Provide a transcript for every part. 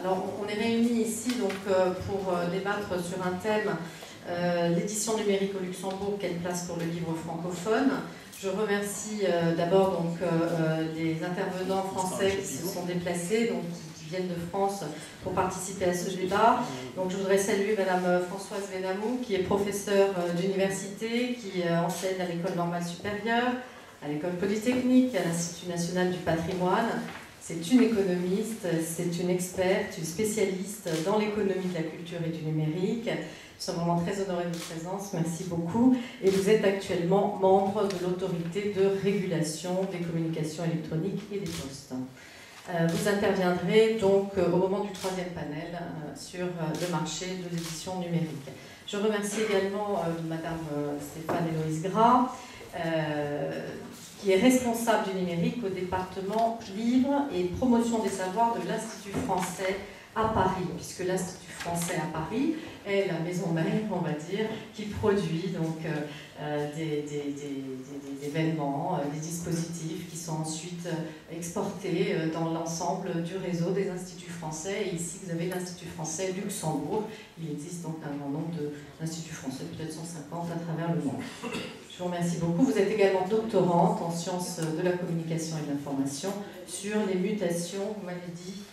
Alors, on est réunis ici donc, pour débattre sur un thème, l'édition numérique au Luxembourg, quelle place pour le livre francophone. Je remercie d'abord donc, les intervenants français qui se sont déplacés, donc, qui viennent de France pour participer à ce débat. Donc, je voudrais saluer Madame Françoise Benamou, qui est professeure d'université, qui enseigne à l'École normale supérieure, à l'École polytechnique, à l'Institut national du patrimoine. C'est une économiste, c'est une experte, une spécialiste dans l'économie de la culture et du numérique. Nous sommes vraiment très honorés de votre présence, merci beaucoup. Et vous êtes actuellement membre de l'autorité de régulation des communications électroniques et des postes. Vous interviendrez donc au moment du troisième panel sur le marché de l'édition numérique. Je remercie également Madame Stéphane Héloïse Gras, qui est responsable du numérique au département livre et promotion des savoirs de l'Institut français à Paris, puisque l'Institut français à Paris est la maison mère, on va dire, qui produit donc des événements, des dispositifs qui sont ensuite exportés dans l'ensemble du réseau des instituts français. Et ici, vous avez l'Institut français Luxembourg. Il existe donc un grand nombre d'instituts français, peut-être 150 à travers le monde. Je vous remercie beaucoup. Vous êtes également doctorante en sciences de la communication et de l'information sur les mutations, vous m'avez dit,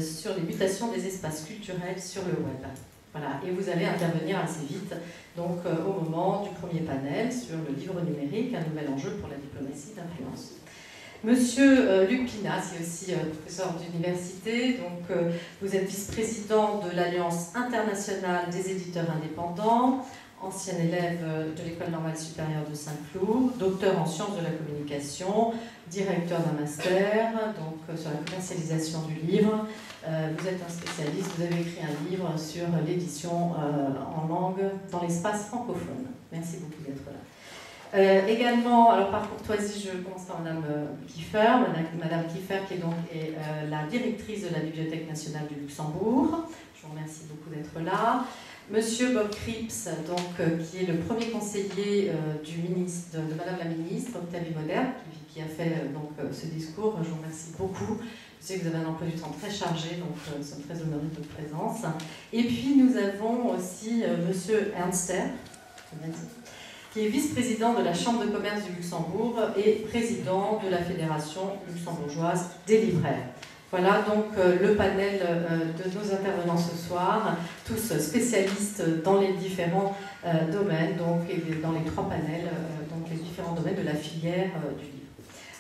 sur les mutations des espaces culturels sur le web. Voilà. Et vous allez intervenir assez vite, donc au moment du premier panel sur le livre numérique, un nouvel enjeu pour la diplomatie d'influence. Monsieur Luc Pinas, qui est aussi professeur d'université, donc vous êtes vice-président de l'Alliance internationale des éditeurs indépendants, ancien élève de l'École normale supérieure de Saint-Cloud, docteur en sciences de la communication, directeur d'un master donc, sur la commercialisation du livre. Vous êtes un spécialiste, vous avez écrit un livre sur l'édition en langue dans l'espace francophone. Merci beaucoup d'être là. Également, alors par courtoisie, je commence par Madame Kiefer. Madame Kiefer qui est donc la directrice de la Bibliothèque nationale du Luxembourg. Je vous remercie beaucoup d'être là. Monsieur Bob Cripps, donc, qui est le premier conseiller du ministre, de Madame la ministre, Octavie Moderne, qui a fait donc, ce discours. Je vous remercie beaucoup. Je sais que vous avez un emploi du temps très chargé, donc nous sommes très honorés de votre présence. Et puis nous avons aussi Monsieur Ernster, qui est vice-président de la Chambre de commerce du Luxembourg et président de la Fédération luxembourgeoise des libraires. Voilà donc le panel de nos intervenants ce soir, tous spécialistes dans les différents domaines, donc et dans les trois panels, donc les différents domaines de la filière du livre.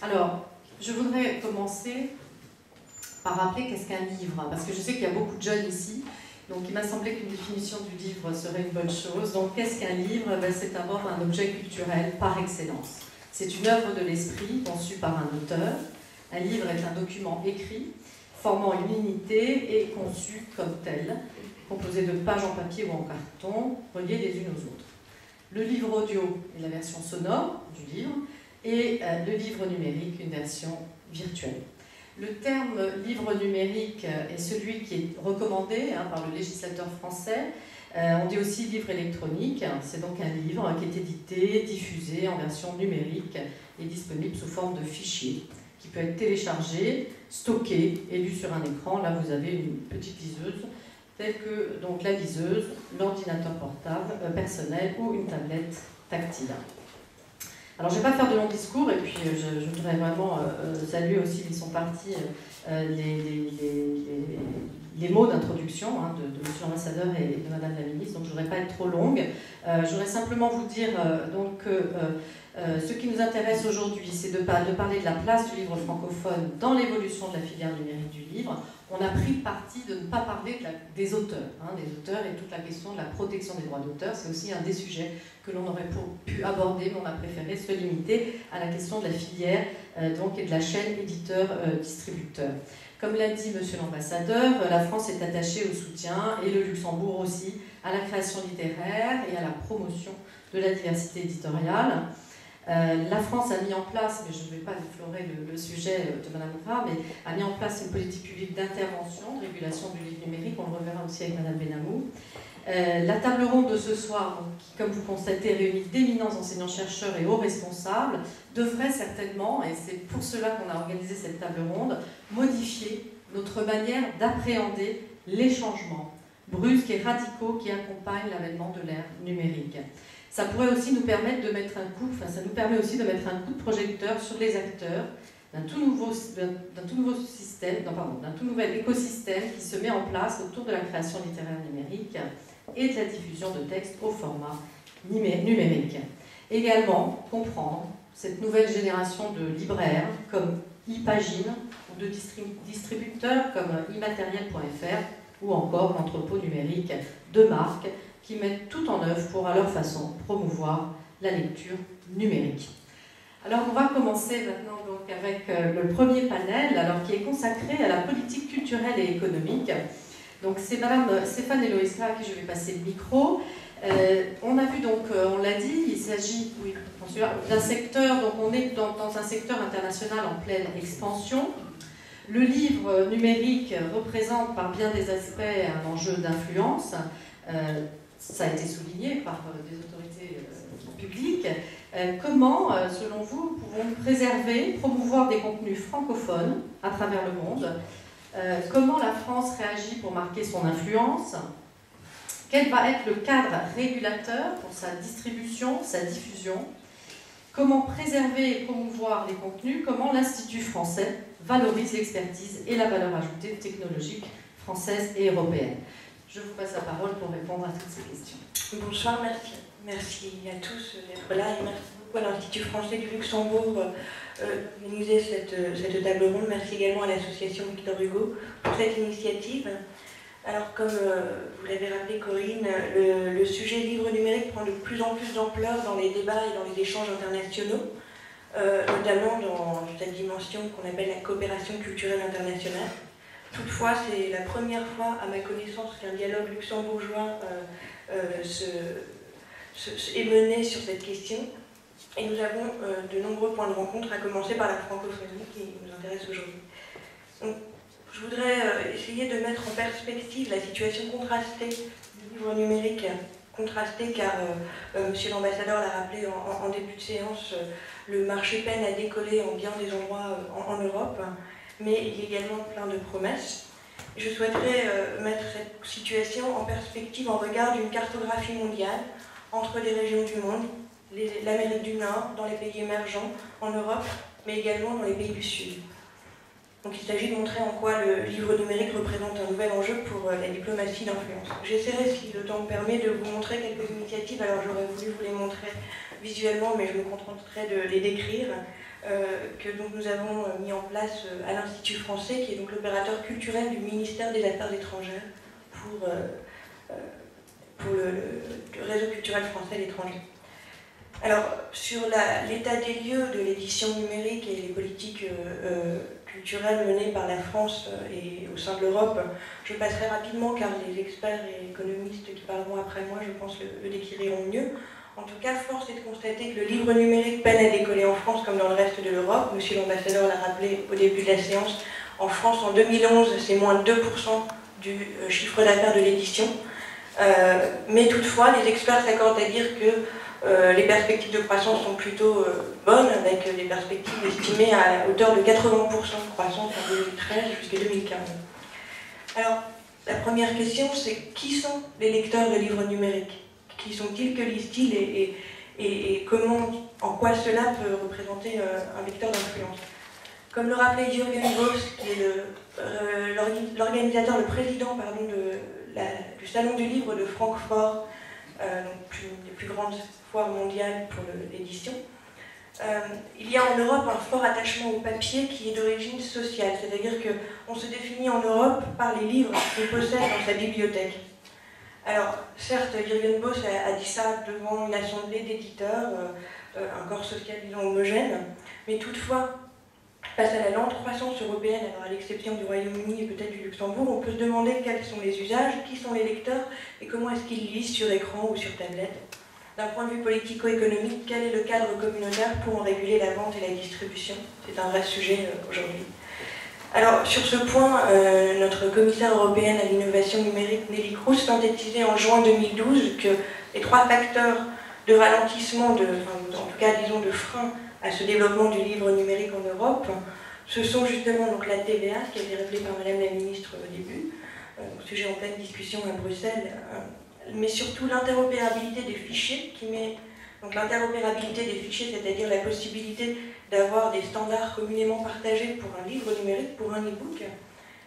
Alors, je voudrais commencer par rappeler qu'est-ce qu'un livre, parce que je sais qu'il y a beaucoup de jeunes ici, donc il m'a semblé qu'une définition du livre serait une bonne chose. Donc qu'est-ce qu'un livre? C'est d'abord un objet culturel par excellence. C'est une œuvre de l'esprit conçue par un auteur. Un livre est un document écrit, formant une unité et conçu comme tel, composé de pages en papier ou en carton, reliées les unes aux autres. Le livre audio est la version sonore du livre, et le livre numérique, une version virtuelle. Le terme livre numérique est celui qui est recommandé par le législateur français. On dit aussi livre électronique, c'est donc un livre qui est édité, diffusé en version numérique et disponible sous forme de fichier, qui peut être téléchargé, stocké et lu sur un écran. Là, vous avez une petite liseuse, telle que donc, la liseuse, l'ordinateur portable personnel ou une tablette tactile. Alors, je ne vais pas faire de long discours, et puis je voudrais vraiment saluer aussi, ils sont partis, les mots d'introduction de M. l'ambassadeur et de Mme la ministre, donc je ne voudrais pas être trop longue. Je voudrais simplement vous dire donc, ce qui nous intéresse aujourd'hui, c'est de parler de la place du livre francophone dans l'évolution de la filière numérique du livre. On a pris le parti de ne pas parler des auteurs, des auteurs et toute la question de la protection des droits d'auteur. C'est aussi un des sujets que l'on aurait pu aborder, mais on a préféré se limiter à la question de la filière donc, et de la chaîne éditeur-distributeur. Comme l'a dit Monsieur l'ambassadeur, la France est attachée au soutien, et le Luxembourg aussi, à la création littéraire et à la promotion de la diversité éditoriale. La France a mis en place, mais je ne vais pas déflorer le sujet de Mme Gras, mais a mis en place une politique publique d'intervention, de régulation du livre numérique, on le reverra aussi avec Mme Benamou. La table ronde de ce soir, donc, qui, comme vous constatez, réunit d'éminents enseignants-chercheurs et hauts responsables, devrait certainement, et c'est pour cela qu'on a organisé cette table ronde, modifier notre manière d'appréhender les changements brusques et radicaux qui accompagnent l'avènement de l'ère numérique. Ça pourrait aussi nous permettre de mettre un coup, ça nous permet aussi de mettre un coup de projecteur sur les acteurs d'un tout nouveau nouvel écosystème qui se met en place autour de la création littéraire numérique et de la diffusion de textes au format numérique. Également, comprendre cette nouvelle génération de libraires comme ePagine ou de distributeurs comme immatériel.fr ou encore l'entrepôt numérique de marques qui mettent tout en œuvre pour, à leur façon, promouvoir la lecture numérique. Alors, on va commencer maintenant donc avec le premier panel, alors, qui est consacré à la politique culturelle et économique. Donc, c'est Madame Stéphane Eloïska à qui je vais passer le micro. On a vu donc, on l'a dit, il s'agit d'un secteur, donc on est dans un secteur international en pleine expansion. Le livre numérique représente par bien des aspects un enjeu d'influence. Ça a été souligné par des autorités publiques. Comment, selon vous, pouvons-nous préserver, promouvoir des contenus francophones à travers le monde? Comment la France réagit pour marquer son influence? Quel va être le cadre régulateur pour sa distribution, sa diffusion? Comment préserver et promouvoir les contenus? Comment l'Institut français valorise l'expertise et la valeur ajoutée technologique française et européenne? Je vous passe la parole pour répondre à toutes ces questions. Bonsoir, merci. Merci à tous d'être là et merci beaucoup à l'Institut français du Luxembourg d'organiser cette table ronde. Merci également à l'association Victor Hugo pour cette initiative. Alors, comme vous l'avez rappelé, Corinne, le sujet livre numérique prend de plus en plus d'ampleur dans les débats et dans les échanges internationaux, notamment dans cette dimension qu'on appelle la coopération culturelle internationale. Toutefois, c'est la première fois, à ma connaissance, qu'un dialogue luxembourgeois est mené sur cette question. Et nous avons de nombreux points de rencontre, à commencer par la francophonie qui nous intéresse aujourd'hui. Donc, je voudrais essayer de mettre en perspective la situation contrastée du livre numérique, contrastée car, monsieur l'ambassadeur l'a rappelé en début de séance, le marché peine à décoller en bien des endroits en Europe, mais il y a également plein de promesses. Je souhaiterais mettre cette situation en perspective en regard d'une cartographie mondiale entre les régions du monde, l'Amérique du Nord, dans les pays émergents, en Europe, mais également dans les pays du Sud. Donc il s'agit de montrer en quoi le livre numérique représente un nouvel enjeu pour la diplomatie d'influence. J'essaierai, si le temps me permet, de vous montrer quelques initiatives. Alors j'aurais voulu vous les montrer visuellement, mais je me contenterai de les décrire, que donc, nous avons mis en place à l'Institut français, qui est donc l'opérateur culturel du ministère des Affaires étrangères pour le réseau culturel français à l'étranger. Alors, sur l'état des lieux de l'édition numérique et les politiques culturelles menées par la France et au sein de l'Europe, je passerai rapidement car les experts et économistes qui parleront après moi, je pense, le décriront mieux. En tout cas, force est de constater que le livre numérique peine à décoller en France comme dans le reste de l'Europe. Monsieur l'ambassadeur l'a rappelé au début de la séance. En France, en 2011, c'est moins de 2% du chiffre d'affaires de l'édition. Mais toutefois, les experts s'accordent à dire que les perspectives de croissance sont plutôt bonnes, avec des perspectives estimées à hauteur de 80% de croissance en 2013 jusqu'à 2015. Alors, la première question, c'est qui sont les lecteurs de livres numériques? Qui sont-ils, que lisent-ils et comment, en quoi cela peut représenter un vecteur d'influence? Comme le rappelait Jürgen Boss, qui est l'organisateur, le président pardon, du Salon du Livre de Francfort, une des plus grandes foires mondiales pour l'édition, il y a en Europe un fort attachement au papier qui est d'origine sociale, c'est-à-dire qu'on se définit en Europe par les livres qu'on possède dans sa bibliothèque. Alors, certes, Jürgen Boss a dit ça devant une assemblée d'éditeurs, un corps social, disons, homogène, mais toutefois, face à la lente croissance européenne, alors à l'exception du Royaume-Uni et peut-être du Luxembourg, on peut se demander quels sont les usages, qui sont les lecteurs et comment est-ce qu'ils lisent sur écran ou sur tablette. D'un point de vue politico-économique, quel est le cadre communautaire pour en réguler la vente et la distribution? C'est un vrai sujet aujourd'hui. Alors, sur ce point, notre commissaire européenne à l'innovation numérique, Nelly Kroes, synthétisait en juin 2012 que les 3 facteurs de ralentissement, en tout cas, disons, de frein à ce développement du livre numérique en Europe, Ce sont justement donc la TVA, ce qui a été rappelé par Madame la Ministre au début, sujet en pleine discussion à Bruxelles, mais surtout l'interopérabilité des fichiers, qui met donc l'interopérabilité des fichiers, c'est-à-dire la possibilité d'avoir des standards communément partagés pour un livre numérique, pour un e-book,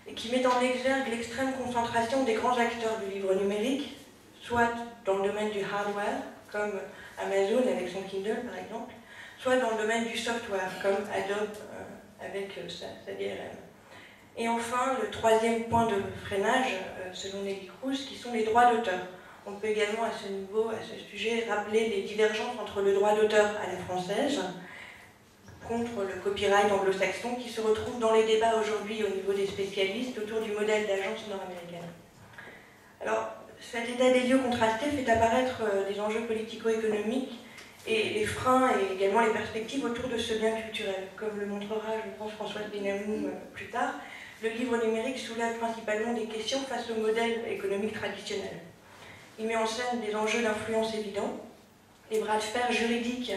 et qui met en exergue l'extrême concentration des grands acteurs du livre numérique, soit dans le domaine du hardware, comme Amazon avec son Kindle par exemple, soit dans le domaine du software, comme Adobe avec sa DRM. Et enfin, le troisième point de freinage, selon Nelly Cruz, qui sont les droits d'auteur. On peut également à ce niveau, à ce sujet, rappeler les divergences entre le droit d'auteur à la française contre le copyright anglo-saxon qui se retrouve dans les débats aujourd'hui au niveau des spécialistes autour du modèle d'agence nord-américaine. Alors, cet état des lieux contrasté fait apparaître des enjeux politico-économiques et les freins et également les perspectives autour de ce bien culturel. Comme le montrera, je pense, Françoise Benamou plus tard, le livre numérique soulève principalement des questions face au modèle économique traditionnel. Il met en scène des enjeux d'influence évidents. Les bras de fer juridiques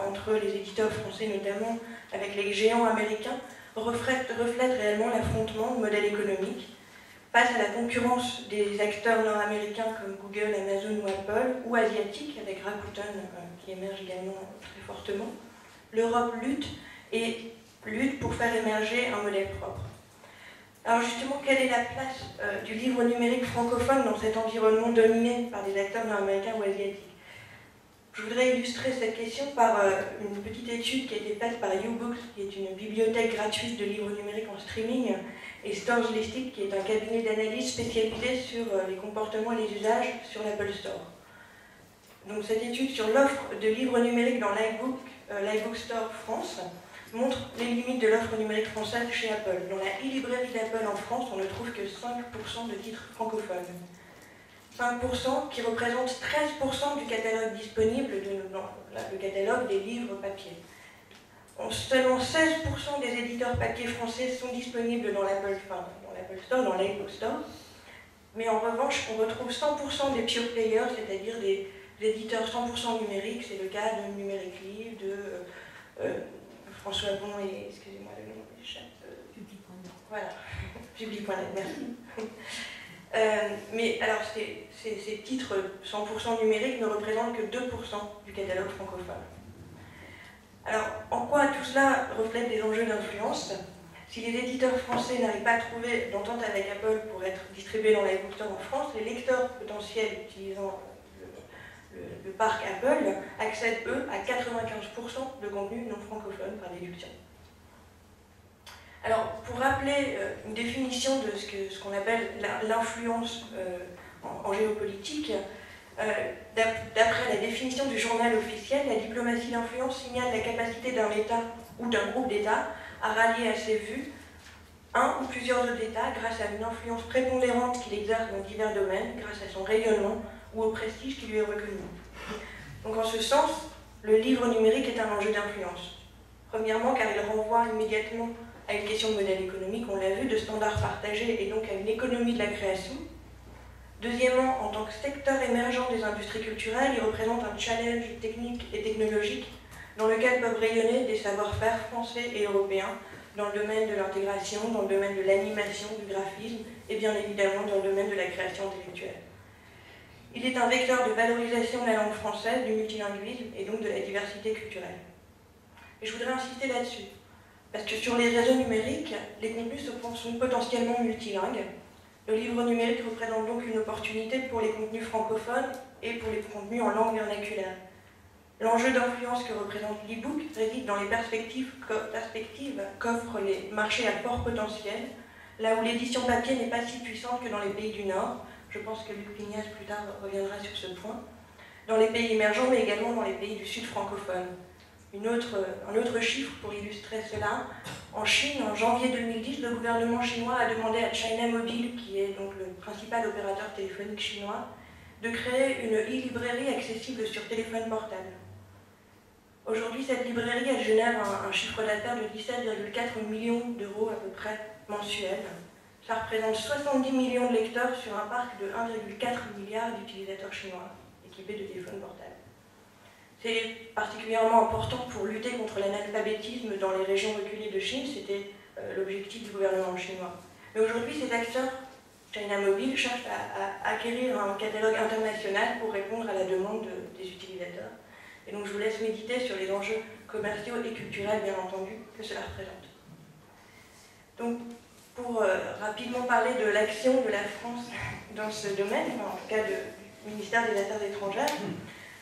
entre les éditeurs français notamment avec les géants américains reflètent réellement l'affrontement de modèles économiques face à la concurrence des acteurs nord-américains comme Google, Amazon ou Apple, ou asiatiques avec Rakuten qui émerge également très fortement. L'Europe lutte pour faire émerger un modèle propre. Alors justement, quelle est la place du livre numérique francophone dans cet environnement dominé par des acteurs nord-américains ou asiatiques? Je voudrais illustrer cette question par une petite étude qui a été faite par YouBooks, qui est une bibliothèque gratuite de livres numériques en streaming, et Storeslistic, qui est un cabinet d'analyse spécialisé sur les comportements et les usages sur l'Apple Store. Donc cette étude sur l'offre de livres numériques dans l'iBook Store France montre les limites de l'offre numérique française chez Apple. Dans la e-librairie d'Apple en France, on ne trouve que 5% de titres francophones. 5% qui représente 13% du catalogue disponible, le catalogue des livres papier. Seulement 16% des éditeurs papier français sont disponibles dans l'Apple Store, dans l'iBook Store. Mais en revanche, on retrouve 100% des pure players, c'est-à-dire des éditeurs 100% numériques. C'est le cas de Numérique Livre, de François Bon et, excusez-moi, le nom des chats. Public.net. Voilà, Public.net, merci. Mais alors, ces titres 100% numériques ne représentent que 2% du catalogue francophone. Alors, en quoi tout cela reflète des enjeux d'influence? Si les éditeurs français n'arrivent pas à trouver d'entente avec Apple pour être distribués dans l'iBook Store en France, les lecteurs potentiels utilisant le parc Apple accèdent, eux, à 95% de contenu non francophone par déduction. Alors, pour rappeler une définition de ce qu'on appelle l'influence en géopolitique, d'après la définition du journal officiel, la diplomatie d'influence signale la capacité d'un État ou d'un groupe d'États à rallier à ses vues un ou plusieurs autres États grâce à une influence prépondérante qu'il exerce dans divers domaines, grâce à son rayonnement ou au prestige qui lui est reconnu. Donc en ce sens, le livre numérique est un enjeu d'influence. Premièrement, car il renvoie immédiatement à une question de modèle économique, on l'a vu, de standards partagés et donc à une économie de la création. Deuxièmement, en tant que secteur émergent des industries culturelles, il représente un challenge technique et technologique dans lequel peuvent rayonner des savoir-faire français et européens dans le domaine de l'intégration, dans le domaine de l'animation, du graphisme et bien évidemment dans le domaine de la création intellectuelle. Il est un vecteur de valorisation de la langue française, du multilinguisme et donc de la diversité culturelle. Et je voudrais insister là-dessus, parce que sur les réseaux numériques, les contenus sont potentiellement multilingues. Le livre numérique représente donc une opportunité pour les contenus francophones et pour les contenus en langue vernaculaire. L'enjeu d'influence que représente l'e-book réside dans les perspectives qu'offrent les marchés à fort potentiel, là où l'édition papier n'est pas si puissante que dans les pays du Nord. Je pense que Luc Pignaz plus tard reviendra sur ce point. Dans les pays émergents, mais également dans les pays du Sud francophone. Un autre chiffre pour illustrer cela, en Chine, en janvier 2010, le gouvernement chinois a demandé à China Mobile, qui est donc le principal opérateur téléphonique chinois, de créer une e-librairie accessible sur téléphone portable. Aujourd'hui, cette librairie, elle génère un chiffre d'affaires de 17,4 millions d'euros à peu près mensuel. Ça représente 70 millions de lecteurs sur un parc de 1,4 milliard d'utilisateurs chinois équipés de téléphones portables. C'est particulièrement important pour lutter contre l'analphabétisme dans les régions reculées de Chine, c'était l'objectif du gouvernement chinois. Mais aujourd'hui, ces acteurs, China Mobile, cherchent à acquérir un catalogue international pour répondre à la demande des utilisateurs. Et donc je vous laisse méditer sur les enjeux commerciaux et culturels, bien entendu, que cela représente. Donc, pour rapidement parler de l'action de la France dans ce domaine, en tout cas du ministère des Affaires étrangères,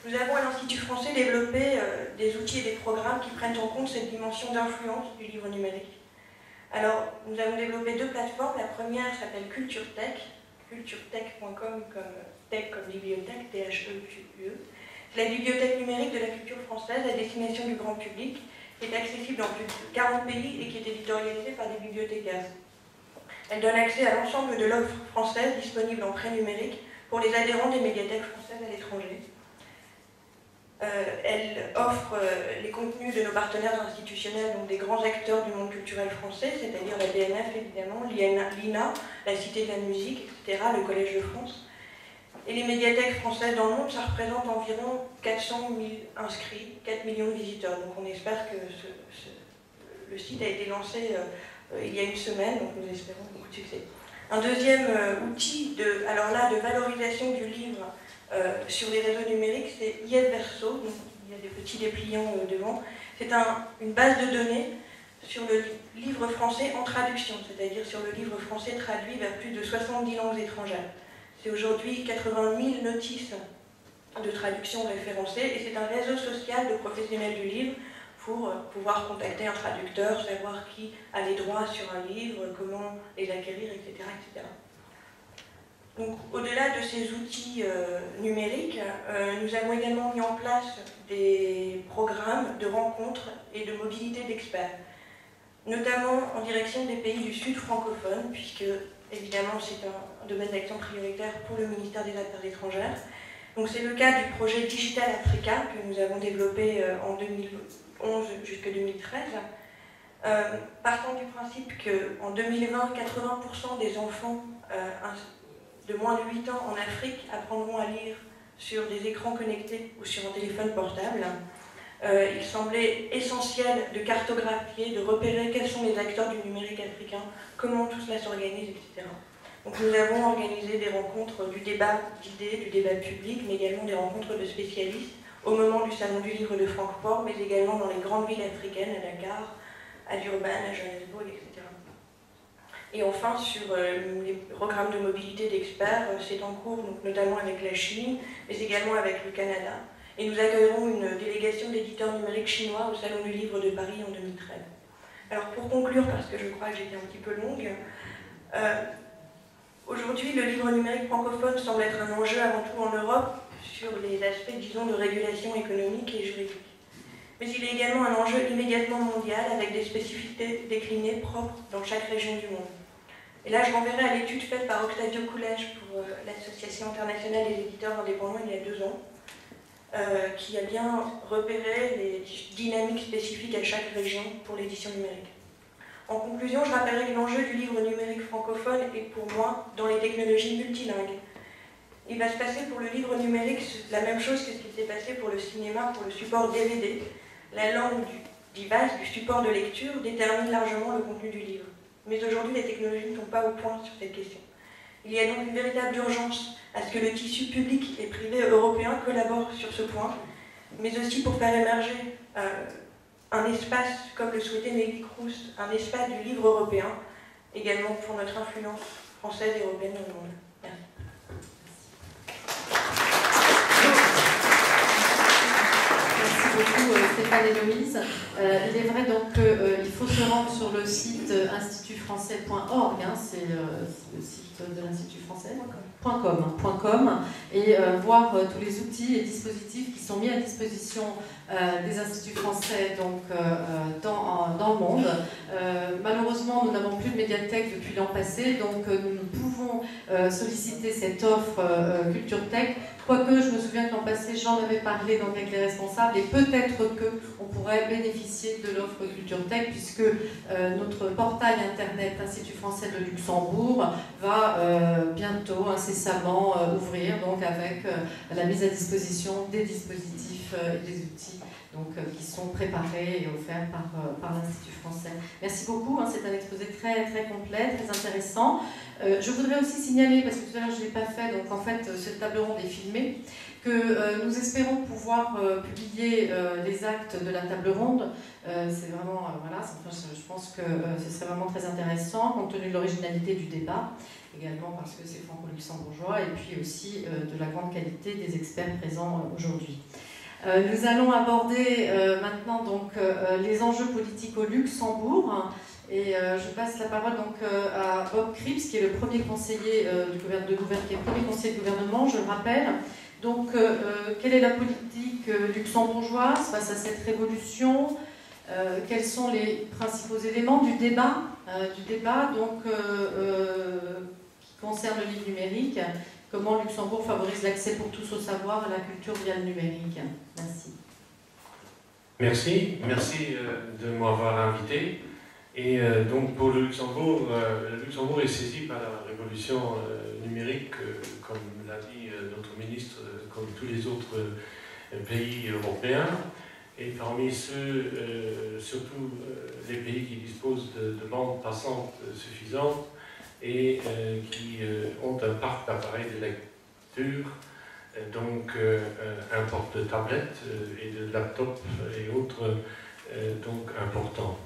nous avons à l'Institut français développé des outils et des programmes qui prennent en compte cette dimension d'influence du livre numérique. Alors, nous avons développé 2 plateformes. La première s'appelle CultureTech, culturetech.com, comme tech comme bibliothèque, T-H-E-Q-U-E. C'est la bibliothèque numérique de la culture française à destination du grand public, qui est accessible dans plus de 40 pays et qui est éditorialisée par des bibliothécaires. Elle donne accès à l'ensemble de l'offre française disponible en prêt numérique pour les adhérents des médiathèques françaises à l'étranger. Elle offre les contenus de nos partenaires institutionnels, donc des grands acteurs du monde culturel français, c'est-à-dire la BNF évidemment, l'INA, la Cité de la musique, etc., le Collège de France. Et les médiathèques françaises dans le monde, ça représente environ 400 000 inscrits, 4 millions de visiteurs. Donc on espère que le site a été lancé il y a une semaine, donc nous espérons beaucoup de succès. Un deuxième outil de valorisation du livre sur les réseaux numériques, c'est IFverso, donc il y a des petits dépliants devant. C'est une base de données sur le livre français en traduction, c'est-à-dire sur le livre français traduit vers plus de 70 langues étrangères. C'est aujourd'hui 80 000 notices de traduction référencées et c'est un réseau social de professionnels du livre pour pouvoir contacter un traducteur, savoir qui a les droits sur un livre, comment les acquérir, etc. etc. Donc, au-delà de ces outils numériques, nous avons également mis en place des programmes de rencontres et de mobilité d'experts, notamment en direction des pays du Sud francophone, puisque évidemment c'est un domaine d'action prioritaire pour le ministère des Affaires étrangères. Donc c'est le cas du projet Digital Africa que nous avons développé en 2011 jusqu'en 2013, partant du principe qu'en 2020, 80% des enfants de moins de 8 ans en Afrique apprendront à lire sur des écrans connectés ou sur un téléphone portable. Il semblait essentiel de cartographier, de repérer quels sont les acteurs du numérique africain, comment tout cela s'organise, etc. Donc nous avons organisé des rencontres du débat d'idées, du débat public, mais également des rencontres de spécialistes au moment du Salon du Livre de Francfort, mais également dans les grandes villes africaines, à Dakar, à Durban, à Johannesburg, etc. Et enfin, sur les programmes de mobilité d'experts, c'est en cours, donc, notamment avec la Chine, mais également avec le Canada. Et nous accueillerons une délégation d'éditeurs numériques chinois au Salon du Livre de Paris en 2013. Alors pour conclure, parce que je crois que j'étais un petit peu longue, aujourd'hui le livre numérique francophone semble être un enjeu avant tout en Europe sur les aspects, disons, de régulation économique et juridique. Mais il est également un enjeu immédiatement mondial avec des spécificités déclinées propres dans chaque région du monde. Et là, je renverrai à l'étude faite par Octavio Coulège pour l'Association internationale des éditeurs indépendants il y a 2 ans, qui a bien repéré les dynamiques spécifiques à chaque région pour l'édition numérique. En conclusion, je rappellerai que l'enjeu du livre numérique francophone est pour moi dans les technologies multilingues. Il va se passer pour le livre numérique la même chose que ce qui s'est passé pour le cinéma, pour le support DVD. La langue du device, du support de lecture, détermine largement le contenu du livre. Mais aujourd'hui, les technologies ne sont pas au point sur cette question. Il y a donc une véritable urgence à ce que le tissu public et privé européen collabore sur ce point, mais aussi pour faire émerger un espace, comme le souhaitait Nelly Cruz, un espace du livre européen, également pour notre influence française et européenne dans le monde. Merci. Merci beaucoup Stéphane et Louise. Il est vrai donc qu'il faut se rendre sur le site institutfrançais.org, hein, c'est le site de l'Institut français, .com, et voir tous les outils et dispositifs qui sont mis à disposition des instituts français donc, dans le monde. Malheureusement, nous n'avons plus de médiathèque depuis l'an passé, donc nous ne pouvons solliciter cette offre CultureTech. Quoique, je me souviens que l'an passé, j'en avais parlé donc, avec les responsables, et peut-être qu'on pourrait bénéficier bénéficier de l'offre Culture Tech, puisque notre portail internet Institut français de Luxembourg va bientôt, incessamment, ouvrir, donc avec la mise à disposition des dispositifs et des outils donc, qui sont préparés et offerts par l'Institut français. Merci beaucoup, hein, c'est un exposé très, très complet, très intéressant. Je voudrais aussi signaler, parce que tout à l'heure je ne l'ai pas fait, donc en fait cette table ronde est filmée, que nous espérons pouvoir publier les actes de la table ronde. C'est vraiment, voilà, enfin, je pense que ce serait vraiment très intéressant, compte tenu de l'originalité du débat, également parce que c'est franco-luxembourgeois, et puis aussi de la grande qualité des experts présents aujourd'hui. Nous allons aborder maintenant donc, les enjeux politiques au Luxembourg. Et je passe la parole donc à Bob Cripps, qui est le premier conseiller premier conseiller de gouvernement, je le rappelle. Donc, quelle est la politique luxembourgeoise face à cette révolution? Quels sont les principaux éléments du débat donc, qui concerne le livre numérique? Comment Luxembourg favorise l'accès pour tous au savoir et à la culture via le numérique? Merci. Merci de m'avoir invité. Et donc pour le Luxembourg est saisi par la révolution numérique, comme l'a dit notre ministre, comme tous les autres pays européens. Et parmi ceux, surtout les pays qui disposent de bandes passantes suffisantes et qui ont un parc d'appareils de lecture, donc un porte-tablette et de laptops et autres donc importants.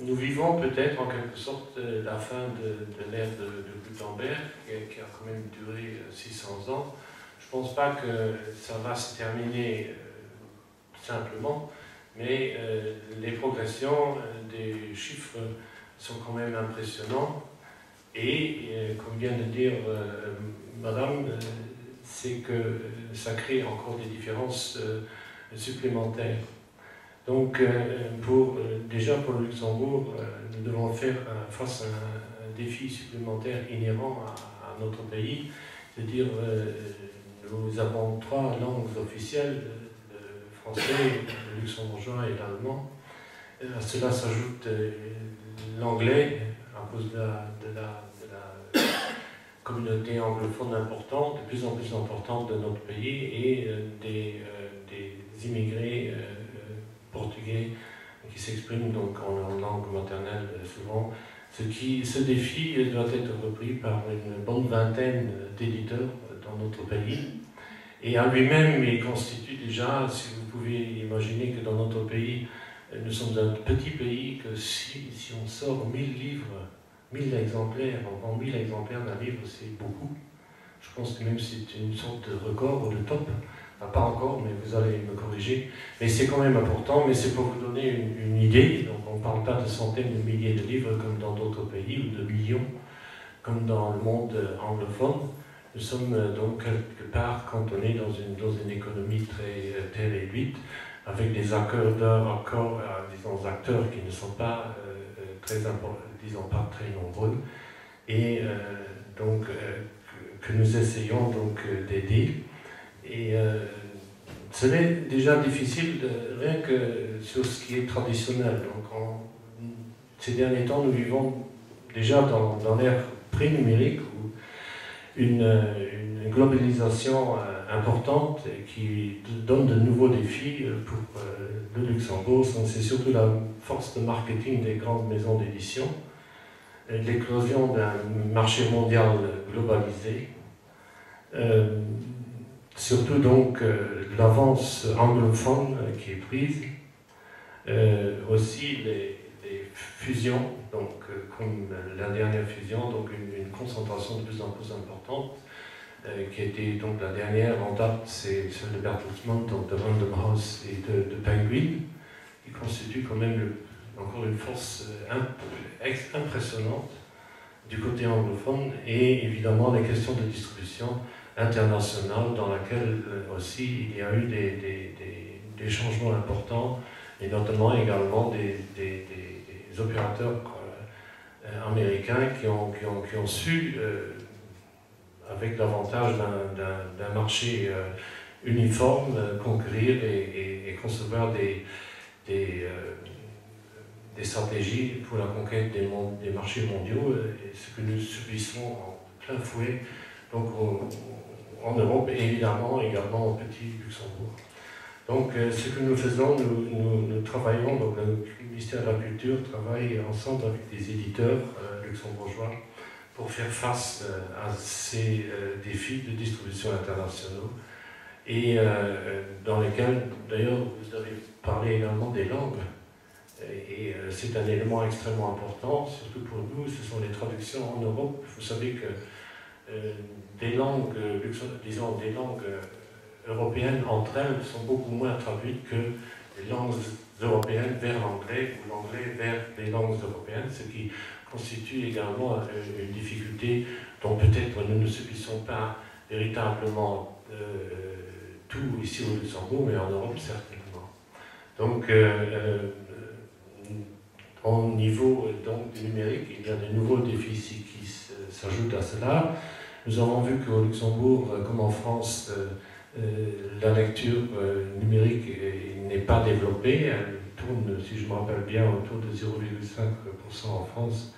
Nous vivons peut-être en quelque sorte la fin de l'ère de Gutenberg, qui a quand même duré 600 ans. Je ne pense pas que ça va se terminer simplement, mais les progressions des chiffres sont quand même impressionnants. Et comme vient de dire Madame, c'est que ça crée encore des différences supplémentaires. Donc, déjà pour le Luxembourg, nous devons faire face à un défi supplémentaire inhérent à notre pays, c'est-à-dire nous avons 3 langues officielles, le français, le luxembourgeois et l'allemand. À cela s'ajoute l'anglais, à cause de la communauté anglophone importante, de plus en plus importante de notre pays, et des immigrés portugais qui s'expriment donc en langue maternelle souvent. Ce défi doit être repris par une bonne vingtaine d'éditeurs dans notre pays. Et à lui-même, il constitue déjà, si vous pouvez imaginer que dans notre pays, nous sommes un petit pays, que si on sort 1000 livres, 1000 exemplaires, on vend 1000 exemplaires d'un livre, c'est beaucoup. Je pense que même c'est une sorte de record ou de top. Enfin, pas encore, mais vous allez me corriger. Mais c'est quand même important, mais c'est pour vous donner une idée. Donc on ne parle pas de centaines de milliers de livres comme dans d'autres pays, ou de millions, comme dans le monde anglophone. Nous sommes donc quelque part cantonnés dans une économie très réduite, avec des acteurs qui ne sont pas pas très nombreux, et donc que nous essayons donc d'aider. Et ce n'est déjà difficile rien que sur ce qui est traditionnel. Donc ces derniers temps, nous vivons déjà dans l'ère pré-numérique où une globalisation importante qui donne de nouveaux défis pour le Luxembourg. C'est surtout la force de marketing des grandes maisons d'édition, l'éclosion d'un marché mondial globalisé, surtout donc l'avance anglophone qui est prise, aussi les fusions, donc comme la dernière fusion, donc une concentration de plus en plus importante, qui était donc la dernière en date, c'est celle de Bertelsmann, donc de Random House et de Penguin, qui constitue quand même encore une force impressionnante du côté anglophone, et évidemment les questions de distribution internationale dans laquelle aussi il y a eu des changements importants, et notamment également des opérateurs américains qui ont su, avec l'avantage d'un marché uniforme, conquérir et concevoir des stratégies pour la conquête des marchés mondiaux, et ce que nous subissons en plein fouet donc en Europe et évidemment également au petit Luxembourg. Donc ce que nous faisons, nous travaillons, donc le ministère de la Culture travaille ensemble avec des éditeurs luxembourgeois pour faire face à ces défis de distribution internationaux et dans lesquels, d'ailleurs, vous avez parlé également des langues. Et c'est un élément extrêmement important, surtout pour nous, ce sont les traductions en Europe. Vous savez que des langues, disons, des langues européennes entre elles sont beaucoup moins traduites que les langues européennes vers l'anglais ou l'anglais vers les langues européennes, ce qui constitue également une difficulté dont peut-être nous ne subissons pas véritablement tout ici au Luxembourg, mais en Europe certainement. Donc, au niveau donc, du numérique, il y a de nouveaux défis qui s'ajoutent à cela. Nous avons vu qu'au Luxembourg, comme en France, la lecture numérique n'est pas développée. Elle tourne, si je me rappelle bien, autour de 0,5% en France,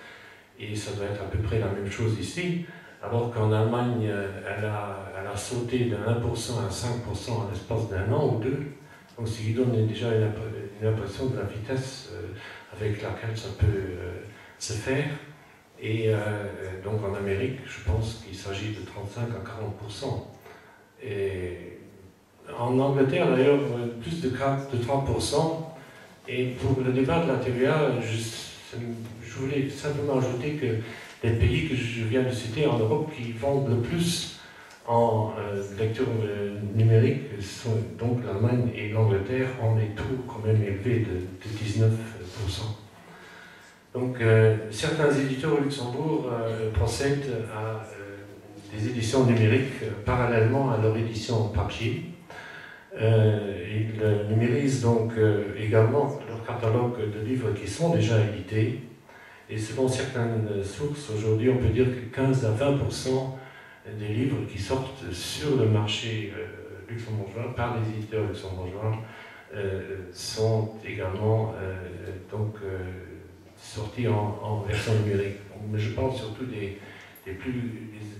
et ça doit être à peu près la même chose ici. Alors qu'en Allemagne, elle a sauté de 1% à 5% en l'espace d'un an ou deux. Donc, ce qui donne déjà une impression de la vitesse avec laquelle ça peut se faire. Et donc en Amérique, je pense qu'il s'agit de 35 à 40%. Et en Angleterre, d'ailleurs, plus de 30%. Et pour le débat de la TVA, je voulais simplement ajouter que les pays que je viens de citer en Europe qui vendent le plus en lecture numérique sont donc l'Allemagne et l'Angleterre ont des taux quand même élevés de 19%. Donc certains éditeurs au Luxembourg procèdent à des éditions numériques parallèlement à leur édition papier. Ils numérisent donc également leur catalogue de livres qui sont déjà édités. Et selon certaines sources, aujourd'hui, on peut dire que 15 à 20% des livres qui sortent sur le marché luxembourgeois, par les éditeurs luxembourgeois, sont également sortis en version numérique. Mais je parle surtout des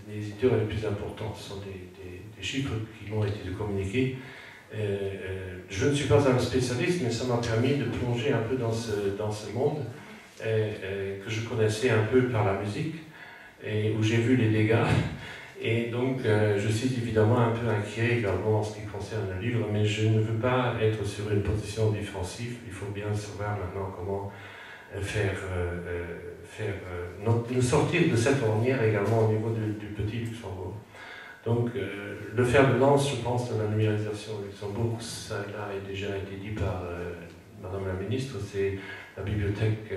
éditeurs les plus importants. Ce sont des chiffres qui m'ont été communiqués. Je ne suis pas un spécialiste, mais ça m'a permis de plonger un peu dans ce monde que je connaissais un peu par la musique et où j'ai vu les dégâts. Et donc, je suis évidemment un peu inquiet également en ce qui concerne le livre, mais je ne veux pas être sur une position défensive. Il faut bien savoir maintenant comment nous sortir de cette ornière également au niveau du petit Luxembourg. Donc, le fer de lance, je pense, de la numérisation au Luxembourg, ça a déjà été dit par Madame la Ministre, c'est la Bibliothèque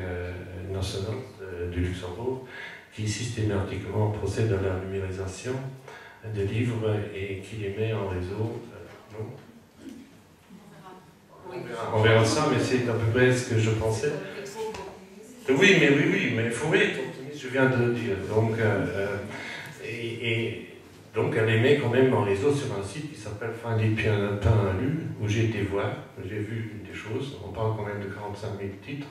nationale du Luxembourg qui systématiquement procède à la numérisation des livres et qui les met en réseau. On verra ça, mais c'est à peu près ce que je pensais. Oui, mais il faut être optimiste, je viens de le dire. Donc, donc elle les met quand même en réseau sur un site qui s'appelle Finlay Pain Lu, où j'ai été voir, j'ai vu des choses. On parle quand même de 45 000 titres,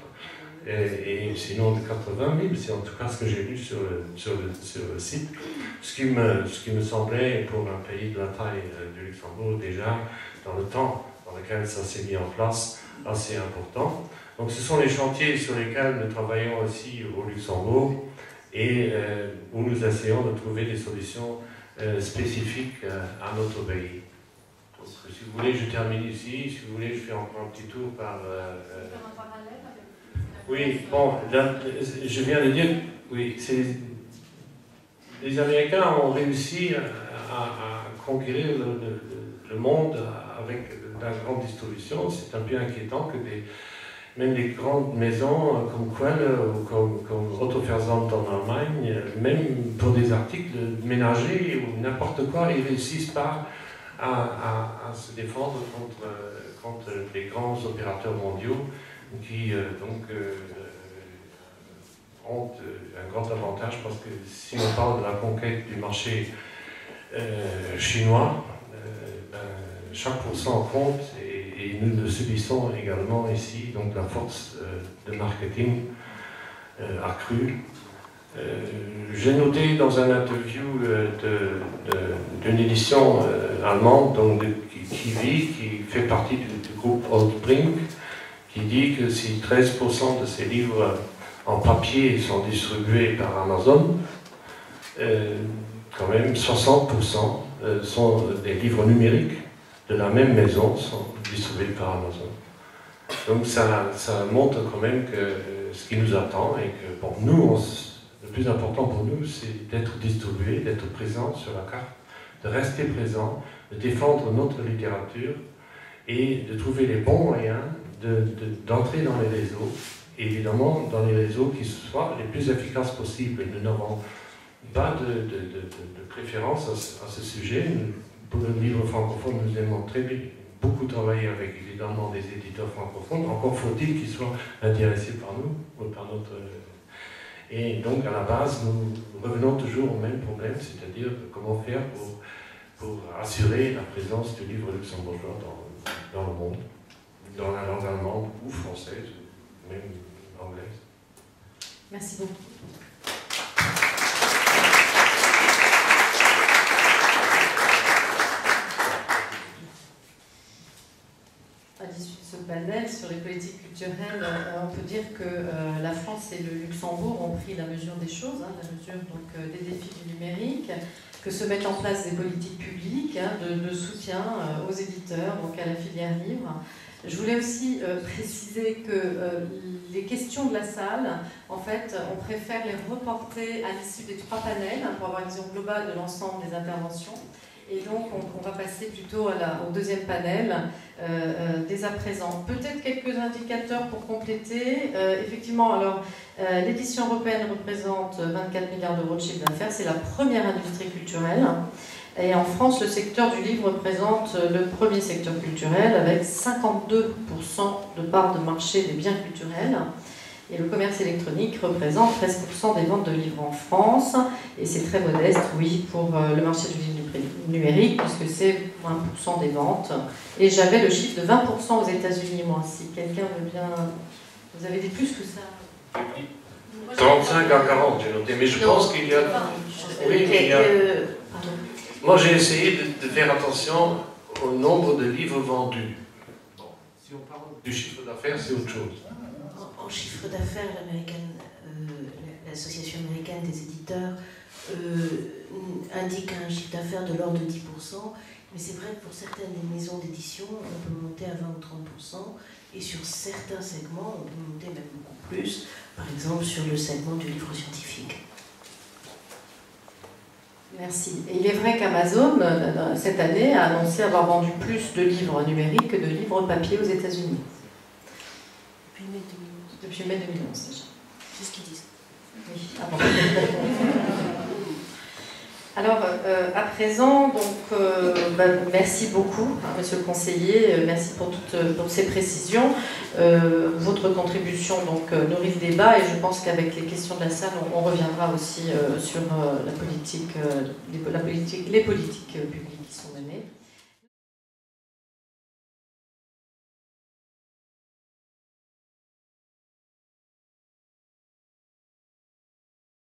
et sinon de 80 000, c'est en tout cas ce que j'ai lu sur le site. Ce qui me semblait, pour un pays de la taille du Luxembourg, déjà, dans le temps dans lequel ça s'est mis en place, assez important. Donc ce sont les chantiers sur lesquels nous travaillons aussi au Luxembourg, et où nous essayons de trouver des solutions spécifiques à notre pays. Donc, si vous voulez, je termine ici. Si vous voulez, je fais encore un petit tour par... Oui, bon, là, je viens de dire, oui, les Américains ont réussi à conquérir le monde avec la grande distribution. C'est un peu inquiétant que même les grandes maisons comme Quelle ou comme Otto Versand en Allemagne, même pour des articles ménagers ou n'importe quoi, ils réussissent pas à se défendre contre les grands opérateurs mondiaux qui ont un grand avantage, parce que si on parle de la conquête du marché chinois, chaque pourcent compte et nous le subissons également ici, donc la force de marketing accrue. J'ai noté dans un interview d'une édition allemande donc qui fait partie du groupe Oldbrink, qui dit que si 13% de ces livres en papier sont distribués par Amazon, quand même 60% sont des livres numériques de la même maison sont distribués par Amazon. Donc ça montre quand même que ce qui nous attend et que pour nous, le plus important pour nous, c'est d'être distribué, d'être présent sur la carte, de rester présent, de défendre notre littérature et de trouver les bons moyens d'entrer dans les réseaux, évidemment dans les réseaux qui soient les plus efficaces possibles. Nous n'avons pas de préférence à ce sujet. Pour le livre francophone, nous aimons beaucoup travailler avec évidemment des éditeurs francophones. Encore faut-il qu'ils soient intéressés par nous ou par notre... Et donc à la base, nous revenons toujours au même problème, c'est-à-dire comment faire pour assurer la présence du livre luxembourgeois dans le monde, dans la langue allemande ou française, ou même anglaise. Merci beaucoup. À l'issue de ce panel sur les politiques culturelles, on peut dire que la France et le Luxembourg ont pris la mesure des choses, la mesure donc, des défis du numérique, que se mettent en place des politiques publiques de soutien aux éditeurs, donc à la filière livre. Je voulais aussi préciser que les questions de la salle, en fait, on préfère les reporter à l'issue des 3 panels pour avoir une vision globale de l'ensemble des interventions. Et donc, on va passer plutôt au deuxième panel, dès à présent. Peut-être quelques indicateurs pour compléter. Effectivement, alors, l'édition européenne représente 24 milliards d'euros de chiffre d'affaires. C'est la première industrie culturelle. Et en France, le secteur du livre représente le premier secteur culturel, avec 52% de part de marché des biens culturels. Et le commerce électronique représente 13% des ventes de livres en France. Et c'est très modeste, oui, pour le marché du livre numérique, puisque c'est 20% des ventes. Et j'avais le chiffre de 20% aux États-Unis, moi. Si quelqu'un veut bien... Vous avez des plus que ça? 35 à 40, j'ai noté. Mais je pense qu'il y a... Oui, mais il y a... Moi, j'ai essayé de faire attention au nombre de livres vendus. Bon, si on parle du chiffre d'affaires, c'est autre chose. En chiffre d'affaires, l'Association américaine des éditeurs indique un chiffre d'affaires de l'ordre de 10%, mais c'est vrai que pour certaines maisons d'édition, on peut monter à 20 ou 30%, et sur certains segments, on peut monter même beaucoup plus, par exemple sur le segment du livre scientifique. Merci. Et il est vrai qu'Amazon, cette année, a annoncé avoir vendu plus de livres numériques que de livres papier aux États-Unis. Depuis mai 2011 déjà. C'est ce qu'ils disent. Oui. Ah bon. Alors, à présent, donc, merci beaucoup, monsieur le conseiller, merci pour toutes ces précisions. Votre contribution donc, nourrit le débat et je pense qu'avec les questions de la salle, on reviendra aussi sur les politiques publiques qui sont menées.